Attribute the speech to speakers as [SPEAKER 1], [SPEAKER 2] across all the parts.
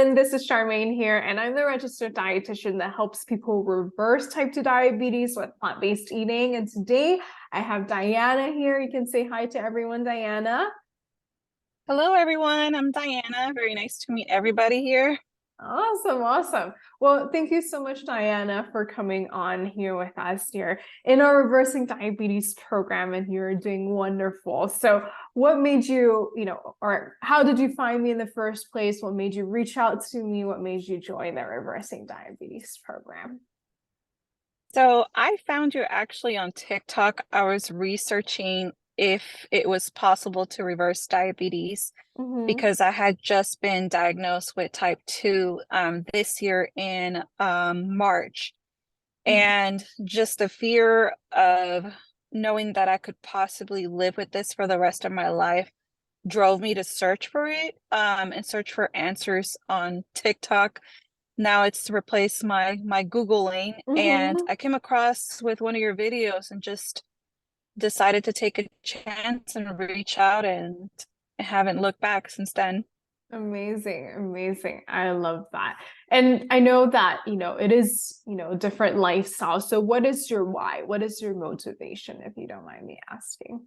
[SPEAKER 1] everyone, this is Charmaine here, and I'm the registered dietitian that helps people reverse type 2 diabetes with plant-based eating. And today I have Diana here. You can say hi to everyone, Diana.
[SPEAKER 2] Hello, everyone. I'm Diana. Very nice to meet everybody here.
[SPEAKER 1] Awesome, awesome. Well, thank you so much, Diana, for coming on here with us here in our Reversing Diabetes program, and you're doing wonderful. So what made you, or how did you find me in the first place? What made you reach out to me? What made you join the Reversing Diabetes program?
[SPEAKER 2] So I found you actually on TikTok. I was researching if it was possible to reverse diabetes
[SPEAKER 1] Mm-hmm.
[SPEAKER 2] because I had just been diagnosed with type 2 this year in March. And just the fear of knowing that I could possibly live with this for the rest of my life drove me to search for it and search for answers on TikTok. Now it's replaced my Googling, and
[SPEAKER 1] Mm-hmm.
[SPEAKER 2] I came across with one of your videos and just decided to take a chance and reach out, and I haven't looked back since then.
[SPEAKER 1] Amazing, amazing. I love that. And I know that, it is, different lifestyles. So what is your why? What is your motivation, if you don't mind me asking?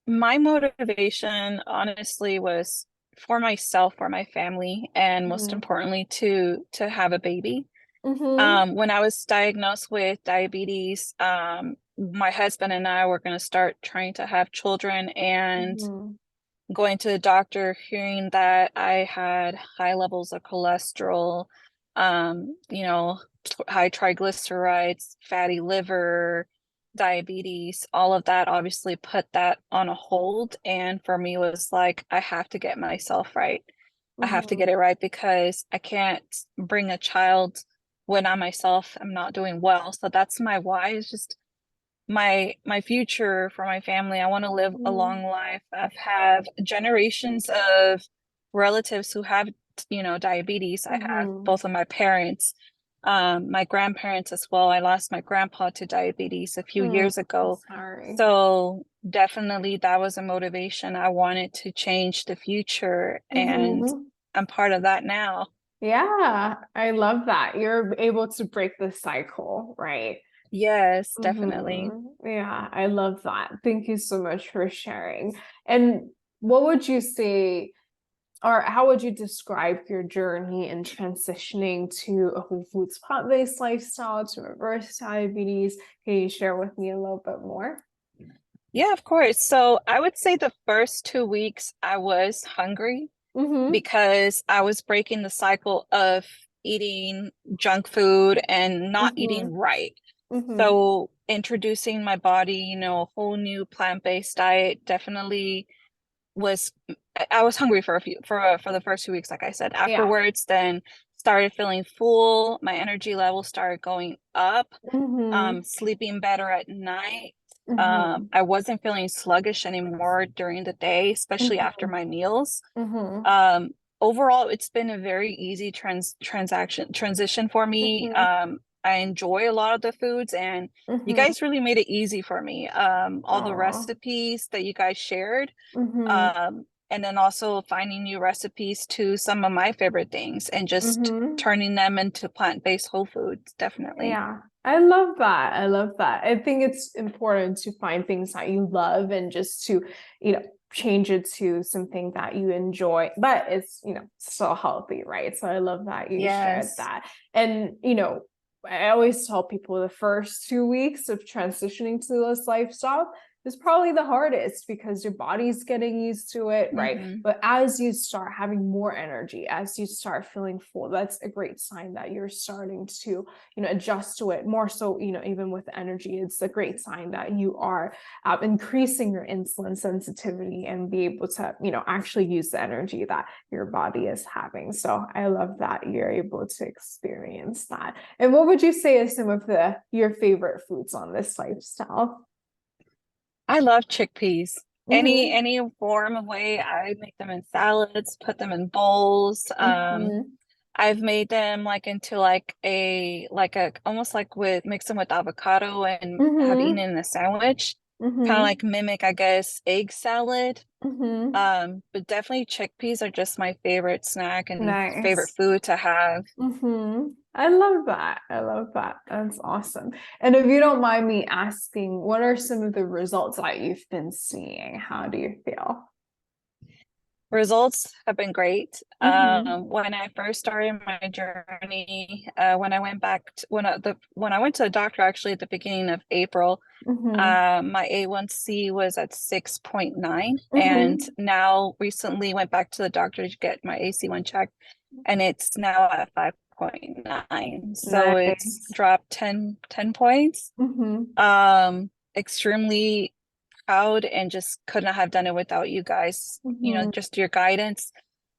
[SPEAKER 2] My motivation, honestly, was for myself, for my family, and most
[SPEAKER 1] Mm-hmm.
[SPEAKER 2] importantly, to have a baby.
[SPEAKER 1] Mm-hmm.
[SPEAKER 2] When I was diagnosed with diabetes, my husband and I were going to start trying to have children, and
[SPEAKER 1] Mm-hmm.
[SPEAKER 2] going to the doctor, hearing that I had high levels of cholesterol, you know, high triglycerides, fatty liver, diabetes, all of that obviously put that on a hold. And for me was like, I have to get myself right. I have to
[SPEAKER 1] Mm-hmm.
[SPEAKER 2] get it right because I can't bring a child when I myself am not doing well. So that's my why, is just my future for my family. I want to live a long life. I've have generations of relatives who have, diabetes. I have
[SPEAKER 1] Mm-hmm.
[SPEAKER 2] both of my parents, my grandparents as well. I lost my grandpa to diabetes a few
[SPEAKER 1] Mm,
[SPEAKER 2] years ago.
[SPEAKER 1] sorry.
[SPEAKER 2] So definitely that was a motivation. I wanted to change the future, and
[SPEAKER 1] Mm-hmm.
[SPEAKER 2] I'm part of that now.
[SPEAKER 1] Yeah, I love that. You're able to break the cycle, right?
[SPEAKER 2] Yes, definitely.
[SPEAKER 1] Yeah, I love that. Thank you so much for sharing. And what would you say, or how would you describe your journey in transitioning to a whole foods plant-based lifestyle to reverse diabetes? Can you share with me a little bit more?
[SPEAKER 2] Yeah, of course. So I would say the first 2 weeks I was hungry
[SPEAKER 1] Mm-hmm.
[SPEAKER 2] because I was breaking the cycle of eating junk food and not
[SPEAKER 1] Mm-hmm.
[SPEAKER 2] eating right.
[SPEAKER 1] Mm-hmm.
[SPEAKER 2] So introducing my body, a whole new plant-based diet definitely was I was hungry for a few for the first 2 weeks, like I said.
[SPEAKER 1] Yeah.
[SPEAKER 2] Afterwards, then started feeling full, my energy level started going up,
[SPEAKER 1] Mm-hmm.
[SPEAKER 2] sleeping better at night.
[SPEAKER 1] Mm-hmm.
[SPEAKER 2] I wasn't feeling sluggish anymore during the day, especially after
[SPEAKER 1] Mm-hmm.
[SPEAKER 2] my meals.
[SPEAKER 1] Mm-hmm.
[SPEAKER 2] Um, Overall, it's been a very easy transition for me.
[SPEAKER 1] Mm-hmm.
[SPEAKER 2] I enjoy a lot of the foods, and you
[SPEAKER 1] Mm-hmm.
[SPEAKER 2] guys really made it easy for me. All the
[SPEAKER 1] Oh.
[SPEAKER 2] recipes that you guys shared,
[SPEAKER 1] Mm-hmm.
[SPEAKER 2] and then also finding new recipes to some of my favorite things and just
[SPEAKER 1] Mm-hmm.
[SPEAKER 2] turning them into plant-based whole foods, definitely.
[SPEAKER 1] Yeah, I love that. I love that. I think it's important to find things that you love and just to, change it to something that you enjoy, but it's, still healthy, right? So I love that you shared
[SPEAKER 2] Yes.
[SPEAKER 1] that. And, I always tell people the first 2 weeks of transitioning to this lifestyle is probably the hardest because your body's getting used to it, right?
[SPEAKER 2] Hmm.
[SPEAKER 1] But as you start having more energy, as you start feeling full, that's a great sign that you're starting to adjust to it more. So even with energy, it's a great sign that you are increasing your insulin sensitivity and be able to actually use the energy that your body is having. So I love that you're able to experience that. And what would you say is some of the your favorite foods on this lifestyle?
[SPEAKER 2] I love chickpeas. Any
[SPEAKER 1] Mm-hmm.
[SPEAKER 2] any form of way, I make them in salads, put them in bowls.
[SPEAKER 1] Mm-hmm.
[SPEAKER 2] I've made them like into like a almost like with mix them with avocado and have eaten
[SPEAKER 1] Mm-hmm.
[SPEAKER 2] in a sandwich. kind of
[SPEAKER 1] Mm-hmm.
[SPEAKER 2] like mimic, I guess, egg salad.
[SPEAKER 1] Mm-hmm.
[SPEAKER 2] But definitely chickpeas are just my favorite snack and favorite
[SPEAKER 1] Nice.
[SPEAKER 2] food to have.
[SPEAKER 1] Mm-hmm. I love that. I love that. That's awesome. And if you don't mind me asking, what are some of the results that you've been seeing? How do you feel?
[SPEAKER 2] Results have been great.
[SPEAKER 1] Mm-hmm.
[SPEAKER 2] When I first started my journey, when I went back to, when I went to the doctor actually at the beginning of April,
[SPEAKER 1] Mm-hmm.
[SPEAKER 2] my A1C was at 6.9, and
[SPEAKER 1] Mm-hmm.
[SPEAKER 2] now recently went back to the doctor to get my AC1 checked, and it's now at 5.9. So it's
[SPEAKER 1] Nice.
[SPEAKER 2] dropped 10 points.
[SPEAKER 1] Mm-hmm.
[SPEAKER 2] Extremely proud and just could not have done it without you guys,
[SPEAKER 1] Mm-hmm.
[SPEAKER 2] just your guidance.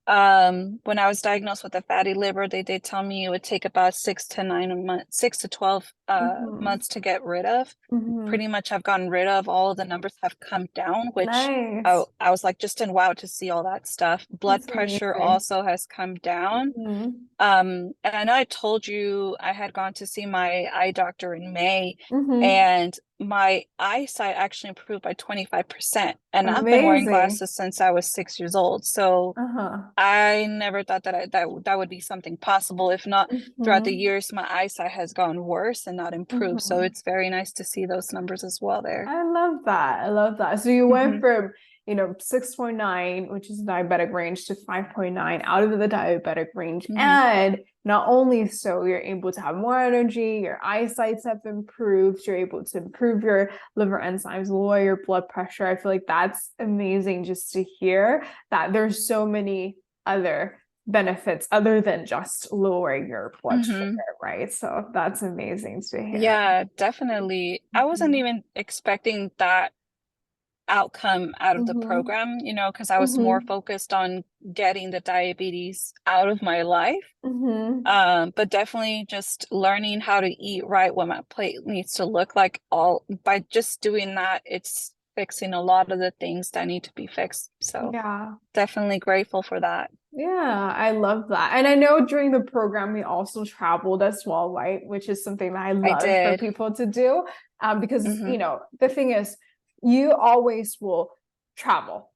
[SPEAKER 2] When I was diagnosed with a fatty liver, they did tell me it would take about 6 to 9 months, 6 to 12
[SPEAKER 1] Mm-hmm.
[SPEAKER 2] months to get rid of.
[SPEAKER 1] Mm-hmm.
[SPEAKER 2] Pretty much have gotten rid of. All of the numbers have come down, which
[SPEAKER 1] Nice.
[SPEAKER 2] I was like just in wow to see all that stuff. Blood
[SPEAKER 1] That's
[SPEAKER 2] pressure
[SPEAKER 1] amazing.
[SPEAKER 2] also has come down.
[SPEAKER 1] Mm-hmm.
[SPEAKER 2] And I know I told you I had gone to see my eye doctor in May,
[SPEAKER 1] Mm-hmm.
[SPEAKER 2] and my eyesight actually improved by 25%. And I've been wearing
[SPEAKER 1] Amazing.
[SPEAKER 2] glasses since I was 6 years old. So
[SPEAKER 1] Uh-huh.
[SPEAKER 2] I never thought that would be something possible. If not, throughout the
[SPEAKER 1] Mm-hmm.
[SPEAKER 2] years, my eyesight has gotten worse and not improved. So
[SPEAKER 1] Mm-hmm.
[SPEAKER 2] it's very nice to see those numbers as well there.
[SPEAKER 1] I love that. I love that. So you went
[SPEAKER 2] Hmm.
[SPEAKER 1] from, 6.9, which is diabetic range, to 5.9 out of the diabetic range.
[SPEAKER 2] Hmm.
[SPEAKER 1] And not only so, you're able to have more energy, your eyesights have improved, you're able to improve your liver enzymes, lower your blood pressure. I feel like that's amazing just to hear that there's so many other benefits other than just lowering your blood sugar,
[SPEAKER 2] Hmm.
[SPEAKER 1] right? So that's amazing to hear.
[SPEAKER 2] Yeah, definitely. I wasn't
[SPEAKER 1] Mhm.
[SPEAKER 2] even expecting that outcome out of the
[SPEAKER 1] Mhm.
[SPEAKER 2] program, because I was more
[SPEAKER 1] Mhm.
[SPEAKER 2] focused on getting the diabetes out of my life.
[SPEAKER 1] Mhm.
[SPEAKER 2] But definitely just learning how to eat right, what my plate needs to look like. All by just doing that, it's fixing a lot of the things that need to be fixed. So
[SPEAKER 1] Yeah.
[SPEAKER 2] definitely grateful for that.
[SPEAKER 1] Yeah, I love that. And I know during the program we also traveled as well, right? Which is something that I
[SPEAKER 2] I
[SPEAKER 1] love for
[SPEAKER 2] did.
[SPEAKER 1] people to do. Because,
[SPEAKER 2] Hmm.
[SPEAKER 1] the thing is, you always will travel,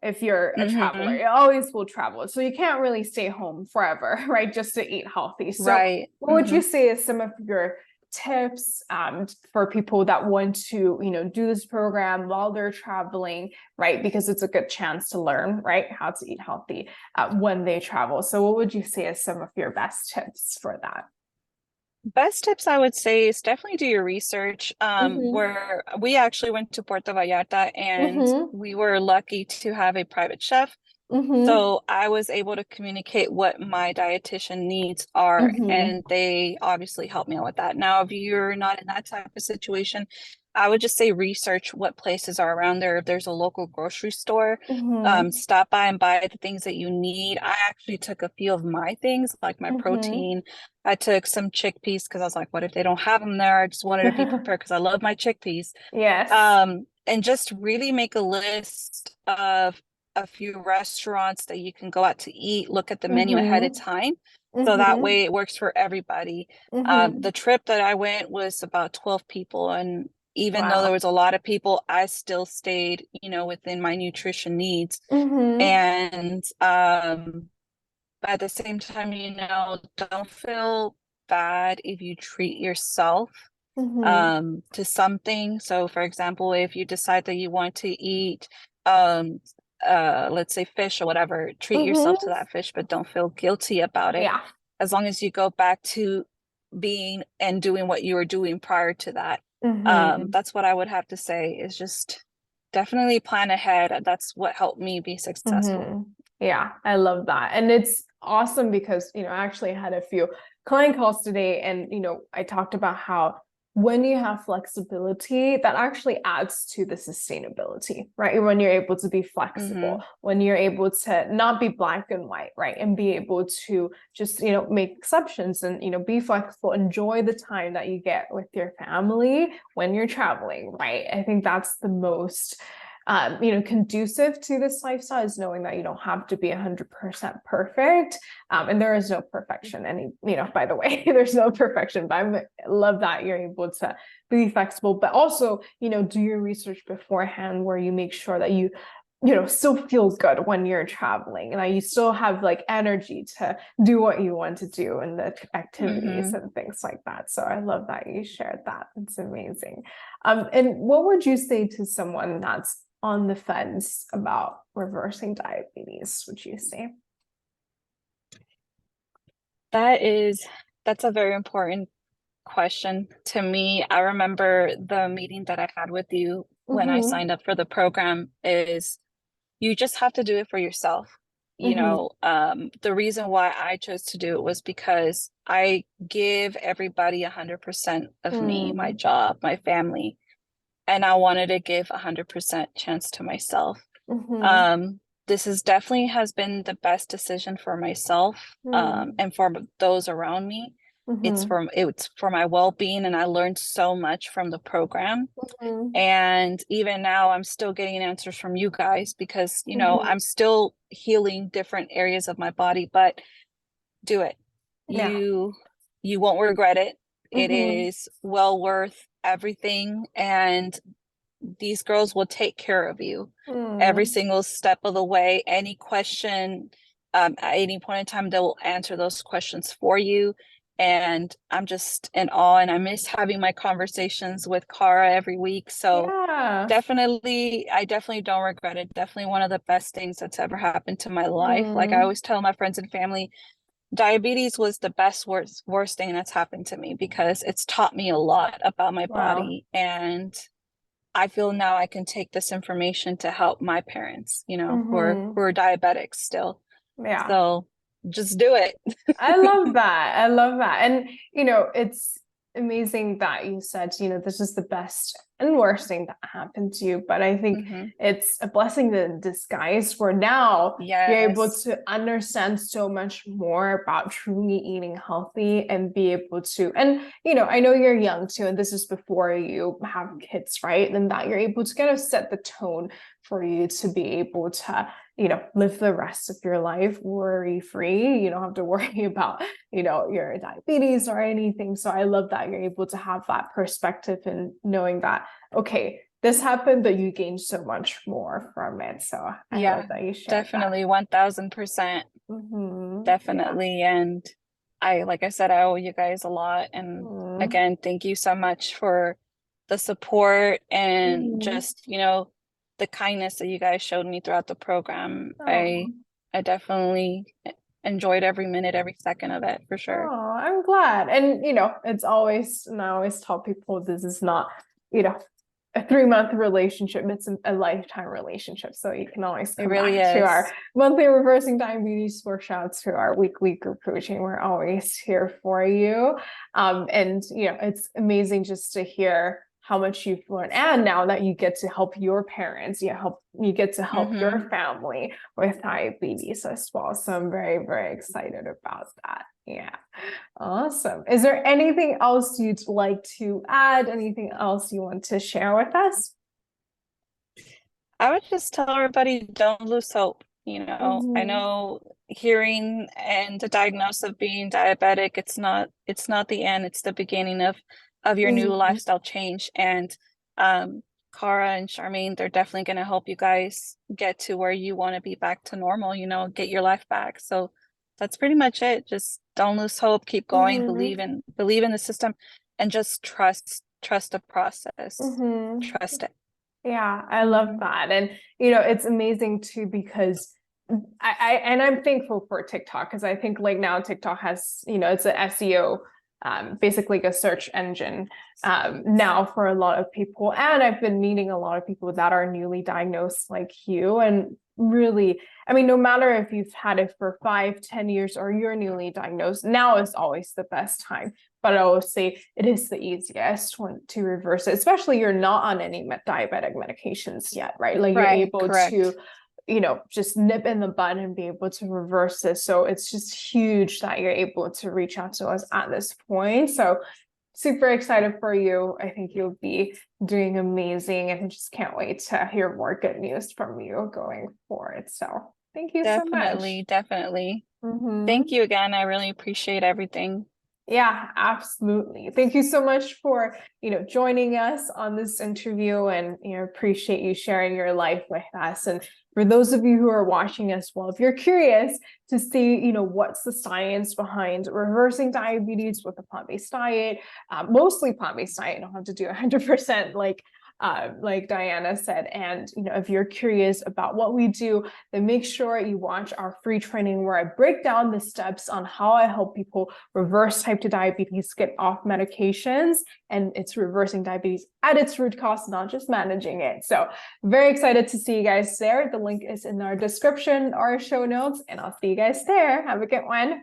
[SPEAKER 1] if you're a traveler,
[SPEAKER 2] Hmm.
[SPEAKER 1] you always will travel. So you can't really stay home forever, right? Just to eat healthy. So
[SPEAKER 2] Right.
[SPEAKER 1] what would
[SPEAKER 2] Hmm.
[SPEAKER 1] you say is some of your tips for people that want to, do this program while they're traveling, right? Because it's a good chance to learn, right, how to eat healthy when they travel. So, what would you say is some of your best tips for that?
[SPEAKER 2] Best tips I would say is definitely do your research.
[SPEAKER 1] Mm-hmm.
[SPEAKER 2] Where we actually went to Puerto Vallarta and
[SPEAKER 1] Mm-hmm.
[SPEAKER 2] we were lucky to have a private chef.
[SPEAKER 1] Mm-hmm.
[SPEAKER 2] So I was able to communicate what my dietitian needs are,
[SPEAKER 1] Mm-hmm.
[SPEAKER 2] and they obviously helped me out with that. Now, if you're not in that type of situation, I would just say research what places are around there. If there's a local grocery store,
[SPEAKER 1] Mm-hmm.
[SPEAKER 2] stop by and buy the things that you need. I actually took a few of my things, like my
[SPEAKER 1] Mm-hmm.
[SPEAKER 2] protein. I took some chickpeas because I was like, what if they don't have them there? I just wanted to be prepared because I love my chickpeas.
[SPEAKER 1] Yes.
[SPEAKER 2] And just really make a list of a few restaurants that you can go out to eat, look at the menu ahead of
[SPEAKER 1] Mm-hmm.
[SPEAKER 2] time. So that
[SPEAKER 1] Mm-hmm.
[SPEAKER 2] way it works for everybody.
[SPEAKER 1] Mm-hmm.
[SPEAKER 2] The trip that I went was about 12 people. And even though there
[SPEAKER 1] Wow.
[SPEAKER 2] was a lot of people, I still stayed, within my nutrition needs.
[SPEAKER 1] Mm-hmm.
[SPEAKER 2] And but at the same time, don't feel bad if you treat yourself
[SPEAKER 1] Mm-hmm.
[SPEAKER 2] to something. So for example, if you decide that you want to eat um let's say fish or whatever, treat yourself to
[SPEAKER 1] Mm-hmm.
[SPEAKER 2] that fish, but don't feel guilty about it.
[SPEAKER 1] Yeah.
[SPEAKER 2] As long as you go back to being and doing what you were doing prior to that.
[SPEAKER 1] Mm-hmm.
[SPEAKER 2] That's what I would have to say is just definitely plan ahead. That's what helped me be successful.
[SPEAKER 1] Mm-hmm. Yeah, I love that. And it's awesome because, I actually had a few client calls today and, I talked about how when you have flexibility, that actually adds to the sustainability, right? When you're able to be flexible,
[SPEAKER 2] Mm-hmm.
[SPEAKER 1] when you're able to not be black and white, right? And be able to just, make exceptions and, be flexible, enjoy the time that you get with your family when you're traveling, right? I think that's the most conducive to this lifestyle is knowing that you don't have to be 100% perfect. And there is no perfection. And, by the way, there's no perfection, but I love that you're able to be flexible, but also, do your research beforehand where you make sure that you still feel good when you're traveling and you still have like energy to do what you want to do and the activities and things like that. So I love that you shared that. It's amazing. And what would you say to someone that's on the fence about reversing diabetes, would you say?
[SPEAKER 2] That's a very important question to me. I remember the meeting that I had with you when I signed up for the program is you just have to do it for yourself. The reason why I chose to do it was because I give everybody 100% of me, my job, my family, and I wanted to give 100% chance to myself. This is definitely has been the best decision for myself, and for those around me. It's for my well-being, and I learned so much from the program. And even now I'm still getting answers from you guys because I'm still healing different areas of my body, but do it. You won't regret it. It is well worth everything, and these girls will take care of you every single step of the way. Any question, at any point in time, they will answer those questions for you. And I'm just in awe, and I miss having my conversations with Cara every week. So I definitely don't regret it. Definitely one of the best things that's ever happened to my life. Like I always tell my friends and family, diabetes was the worst thing that's happened to me because it's taught me a lot about my body. And I feel now I can take this information to help my parents, who are diabetics still.
[SPEAKER 1] Yeah.
[SPEAKER 2] So just do it.
[SPEAKER 1] I love that. I love that. And, it's amazing that you said, this is the best and worst thing that happened to you. But I think it's a blessing in disguise where now you're able to understand so much more about truly eating healthy and be able to, and, I know you're young too, and this is before you have kids, right? And that you're able to kind of set the tone for you to be able to live the rest of your life worry-free. You don't have to worry about, your diabetes or anything. So I love that you're able to have that perspective and knowing that, okay, this happened, but you gained so much more from it. So I love that you shared
[SPEAKER 2] definitely that. 1000%. Definitely. And like I said, I owe you guys a lot. And again, thank you so much for the support and just, the kindness that you guys showed me throughout the program. I definitely enjoyed every minute, every second of it, for sure.
[SPEAKER 1] Oh, I'm glad. And it's always, and I always tell people this is not, a 3-month relationship, it's a lifetime relationship. So you can always come back to our monthly reversing diabetes workshops, to our weekly group coaching. We're always here for you. And it's amazing just to hear how much you've learned, and now that you get to help your parents, you get to help your family with diabetes as well. So I'm very, very excited about that. Yeah, awesome. Is there anything else you'd like to add? Anything else you want to share with us?
[SPEAKER 2] I would just tell everybody, don't lose hope. I know hearing and the diagnosis of being diabetic, it's not the end, it's the beginning of your new lifestyle change. And Cara and Charmaine, they're definitely going to help you guys get to where you want to be, back to normal, get your life back. So that's pretty much it. Just don't lose hope, keep going, believe in the system, and just trust the process. Trust it.
[SPEAKER 1] Yeah, I love that. And it's amazing too, because I'm thankful for TikTok, because I think like now TikTok has, it's an SEO, basically like a search engine now for a lot of people. And I've been meeting a lot of people that are newly diagnosed like you. And really, I mean, no matter if you've had it for 5-10 years or you're newly diagnosed, now is always the best time. But I always say it is the easiest one to reverse it, especially you're not on any diabetic medications yet, right? Like you're able to, just nip in the bud and be able to reverse this. So it's just huge that you're able to reach out to us at this point. So super excited for you. I think you'll be doing amazing, and I just can't wait to hear more good news from you going forward. So thank you so much.
[SPEAKER 2] Definitely.
[SPEAKER 1] Mhm.
[SPEAKER 2] Thank you again. I really appreciate everything.
[SPEAKER 1] Yeah, absolutely. Thank you so much for, joining us on this interview, and, appreciate you sharing your life with us. And for those of you who are watching as well, if you're curious to see, what's the science behind reversing diabetes with a plant-based diet, mostly plant-based diet, you don't have to do 100% like Diana said. And, if you're curious about what we do, then make sure you watch our free training where I break down the steps on how I help people reverse type 2 diabetes, get off medications, and it's reversing diabetes at its root cause, not just managing it. So very excited to see you guys there. The link is in our description or show notes, and I'll see you guys there. Have a good one.